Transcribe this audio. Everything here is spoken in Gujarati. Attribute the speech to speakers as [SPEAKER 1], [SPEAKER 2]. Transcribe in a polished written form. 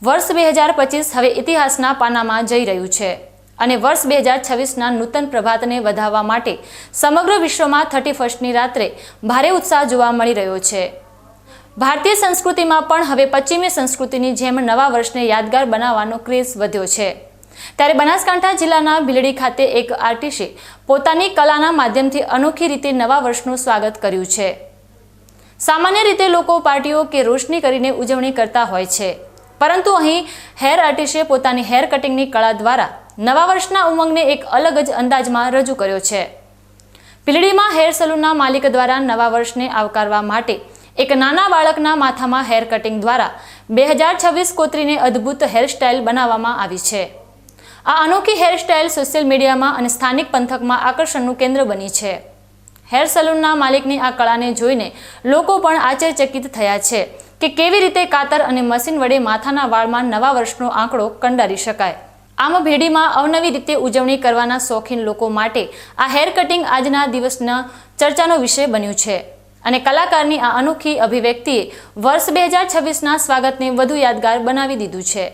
[SPEAKER 1] વર્ષ 2025 હવે ઇતિહાસના પાનામાં જઈ રહ્યું છે અને વર્ષ 2026ના નૂતન પ્રભાતને વધાવવા માટે સમગ્ર વિશ્વમાં 31ની રાત્રે ભારે ઉત્સાહ જોવા મળી રહ્યો છે। ભારતીય સંસ્કૃતિમાં પણ હવે પશ્ચિમી સંસ્કૃતિની જેમ નવા વર્ષને યાદગાર બનાવવાનો ક્રેઝ વધ્યો છે। ત્યારે બનાસકાંઠા જિલ્લાના ભીલડી ખાતે એક આર્ટિસ્ટે પોતાની કલાના માધ્યમથી અનોખી રીતે નવા વર્ષનું સ્વાગત કર્યું છે। સામાન્ય રીતે લોકો પાર્ટીઓ કે રોશની કરીને ઉજવણી કરતા હોય છે, પરંતુ અહીં હેર આર્ટિસ્ટે પોતાની હેર કટિંગની કળા દ્વારા નવા વર્ષના ઉમંગને એક અલગ જ અંદાજમાં રજૂ કર્યો છે। ભીલડીમાં હેર સલૂનના માલિક દ્વારા નવા વર્ષને આવકારવા માટે એક નાના બાળકના માથામાં હેર કટિંગ દ્વારા 2026 કોતરીને અદ્ભુત હેરસ્ટાઇલ બનાવવામાં આવી છે। આ અનોખી હેરસ્ટાઇલ સોશિયલ મીડિયામાં અને સ્થાનિક પંથકમાં આકર્ષણનું કેન્દ્ર બની છે। હેર સલૂનના માલિકની આ કળાને જોઈને લોકો પણ આશ્ચર્યચકિત થયા છે કે કેવી રીતે કાતર અને મશીન વડે માથાના વાળમાં નવા વર્ષનો આંકડો કંડારી શકાય। આમ ભીડીમાં અવનવી રીતે ઉજવણી કરવાના શોખીન લોકો માટે આ હેર કટિંગ આજના દિવસના ચર્ચાનો વિષય બન્યું છે અને કલાકારની આ અનોખી અભિવ્યક્તિએ વર્ષ 2026ના સ્વાગતને વધુ યાદગાર બનાવી દીધું છે।